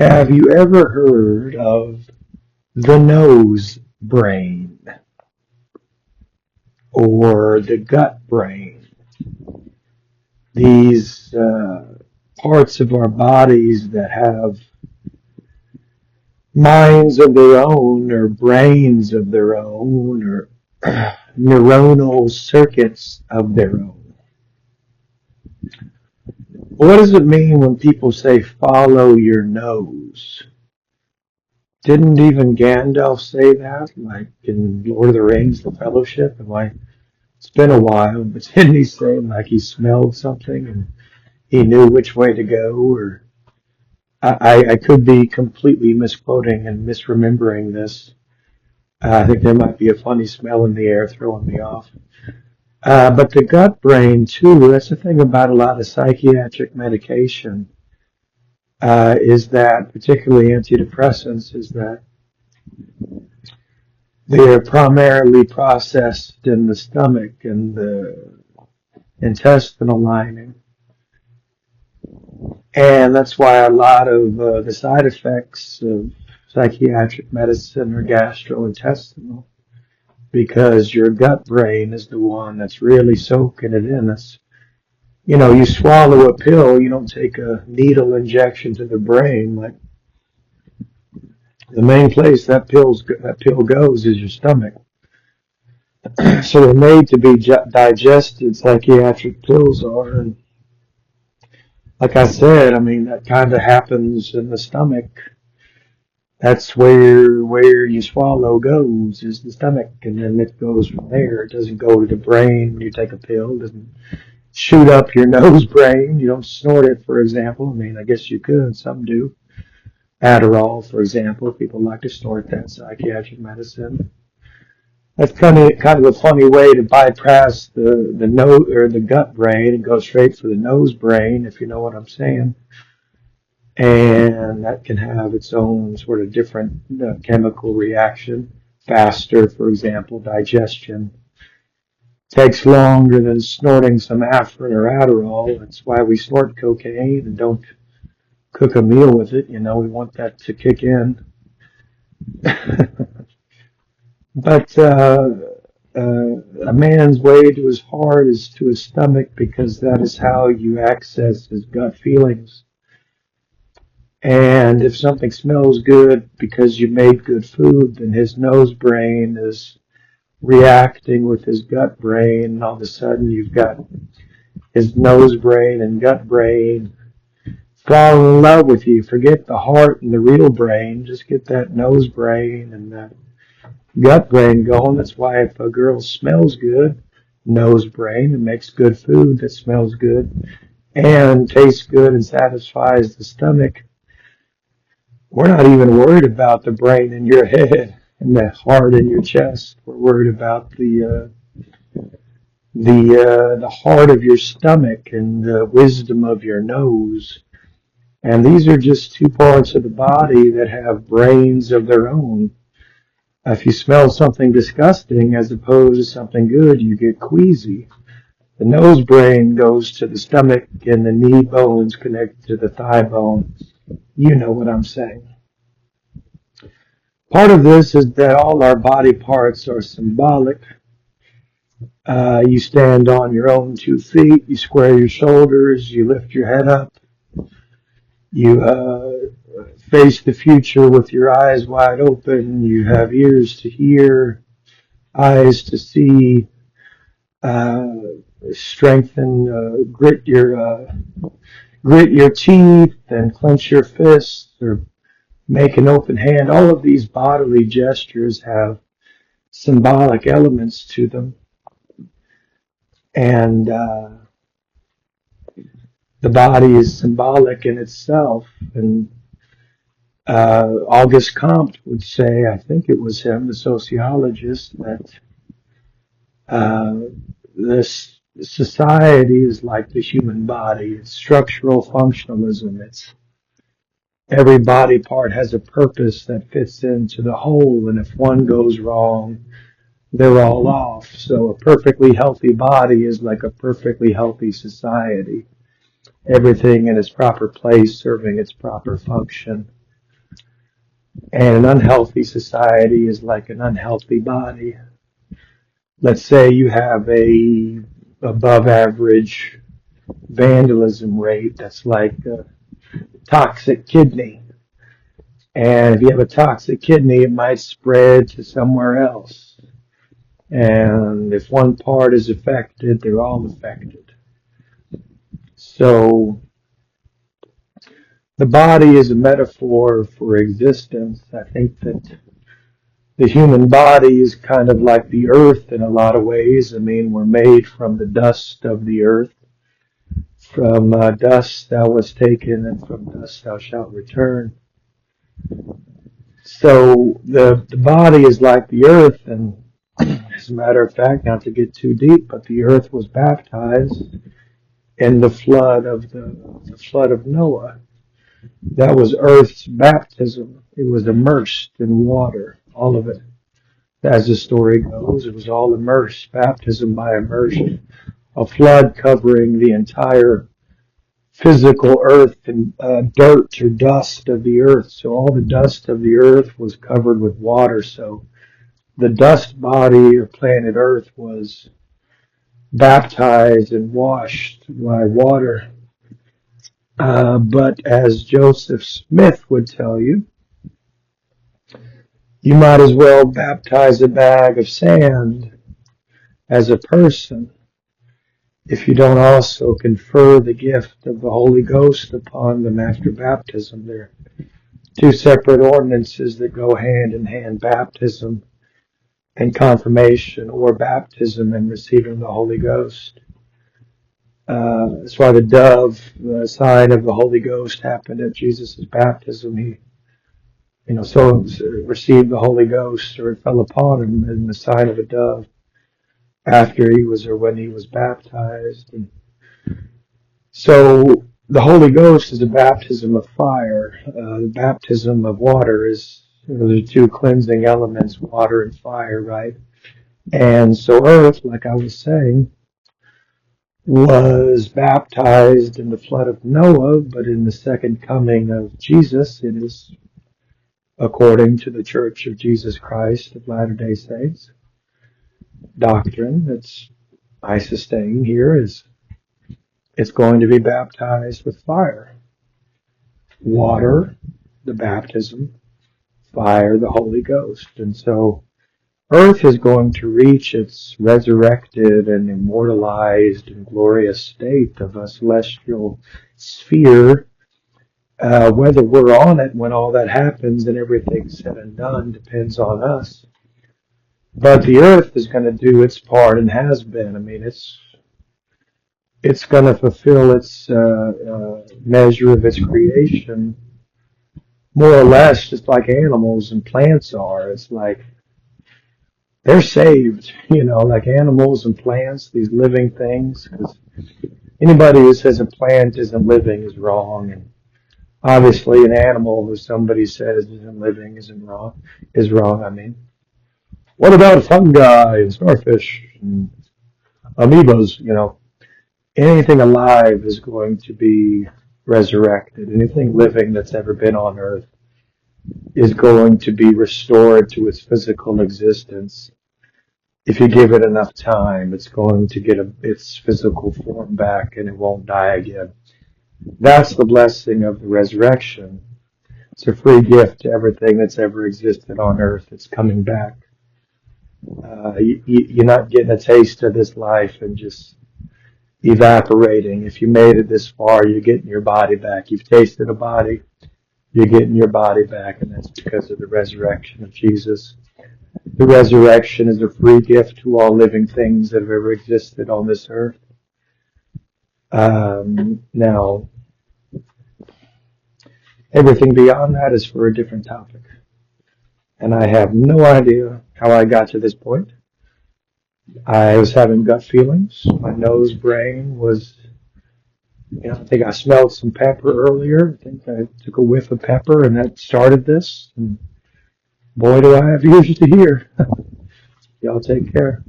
Have you ever heard of the nose brain or the gut brain? These parts of our bodies that have minds of their own or brains of their own or neuronal circuits of their own. What does it mean when people say follow your nose? Didn't even Gandalf say that, like in Lord of the Rings, The Fellowship? It's been a while, but didn't he say like he smelled something and he knew which way to go? Or I could be completely misquoting and misremembering this. I think there might be a funny smell in the air throwing me off. But the gut brain too, that's the thing about a lot of psychiatric medication, is that, particularly antidepressants, is that they are primarily processed in the stomach and the intestinal lining. And that's why a lot of the side effects of psychiatric medicine are gastrointestinal, because your gut brain is the one that's really soaking it in. You swallow a pill, you don't take a needle injection to the brain. Like, the main place that pill goes is your stomach. So they're made to be digested, psychiatric pills are. And like I said, that kind of happens in the stomach. That's where you swallow goes, is the stomach, and then it goes from there. It doesn't go to the brain when you take a pill. It doesn't shoot up your nose brain. You don't snort it, for example. I guess you could. Some do. Adderall, for example. People like to snort that, psychiatric medicine. That's kind of a funny way to bypass the nose or the gut brain and go straight for the nose brain, if you know what I'm saying. And that can have its own sort of different chemical reaction. Faster, for example, digestion. Takes longer than snorting some Afrin or Adderall. That's why we snort cocaine and don't cook a meal with it. We want that to kick in. But a man's way to his heart is to his stomach, because that is how you access his gut feelings. And if something smells good because you made good food, then his nose brain is reacting with his gut brain, and all of a sudden you've got his nose brain and gut brain fall in love with you. Forget the heart and the real brain. Just get that nose brain and that gut brain going. That's why if a girl smells good, nose brain, and makes good food that smells good and tastes good and satisfies the stomach, we're not even worried about the brain in your head and the heart in your chest. We're worried about the heart of your stomach and the wisdom of your nose. And these are just two parts of the body that have brains of their own. If you smell something disgusting as opposed to something good, you get queasy. The nose brain goes to the stomach, and the knee bones connect to the thigh bone. You know what I'm saying. Part of this is that all our body parts are symbolic. You stand on your own 2 feet, you square your shoulders, you lift your head up, you face the future with your eyes wide open, you have ears to hear, eyes to see, strengthen, grit your teeth and clench your fists, or make an open hand. All of these bodily gestures have symbolic elements to them. And the body is symbolic in itself. And Auguste Comte would say, I think it was him, the sociologist, that this society is like the human body. It's structural functionalism. It's every body part has a purpose that fits into the whole, and if one goes wrong, they're all off. So a perfectly healthy body is like a perfectly healthy society. Everything in its proper place, serving its proper function. And an unhealthy society is like an unhealthy body. Let's say you have a above average vandalism rate that's like a toxic kidney. And if you have a toxic kidney, it might spread to somewhere else. And if one part is affected, they're all affected. So the body is a metaphor for existence. I think that the human body is kind of like the earth in a lot of ways. I mean, we're made from the dust of the earth. From dust thou wast taken, and from dust thou shalt return. So the body is like the earth, and as a matter of fact, not to get too deep, but the earth was baptized in the flood of Noah. That was earth's baptism. It was immersed in water, all of it. As the story goes, it was all immersed, baptism by immersion, a flood covering the entire physical earth and dirt or dust of the earth. So all the dust of the earth was covered with water. So the dust body or planet earth was baptized and washed by water. But as Joseph Smith would tell you, you might as well baptize a bag of sand as a person if you don't also confer the gift of the Holy Ghost upon them after baptism. They're two separate ordinances that go hand in hand, baptism and confirmation, or baptism and receiving the Holy Ghost. That's why the dove, the sign of the Holy Ghost, happened at Jesus' baptism. He so received the Holy Ghost, or it fell upon him in the sign of a dove after he was or when he was baptized. And so the Holy Ghost is a baptism of fire. The baptism of water is, the two cleansing elements, water and fire, right? And so earth, like I was saying, was baptized in the flood of Noah, but in the second coming of Jesus, it is, according to the Church of Jesus Christ of Latter-day Saints doctrine that I sustain here, is it's going to be baptized with fire. Water, the baptism, fire, the Holy Ghost. And so earth is going to reach its resurrected and immortalized and glorious state of a celestial sphere. Whether we're on it when all that happens and everything's said and done depends on us. But the earth is going to do its part and has been. I mean, it's going to fulfill its measure of its creation, more or less, just like animals and plants are. It's like they're saved, like animals and plants, these living things. Because anybody who says a plant isn't living is wrong, and obviously an animal who somebody says isn't living is wrong. I mean, what about fungi and starfish and amoebas? Anything alive is going to be resurrected. Anything living that's ever been on earth is going to be restored to its physical existence. If you give it enough time, it's going to get its physical form back and it won't die again. That's the blessing of the resurrection. It's a free gift to everything that's ever existed on earth. It's coming back. You're not getting a taste of this life and just evaporating. If you made it this far, you're getting your body back. You've tasted a body, you're getting your body back, and that's because of the resurrection of Jesus. The resurrection is a free gift to all living things that have ever existed on this earth. Now, everything beyond that is for a different topic. And I have no idea how I got to this point. I was having gut feelings. My nose brain was, I think I smelled some pepper earlier. I think I took a whiff of pepper and that started this. And boy, do I have ears to hear. Y'all take care.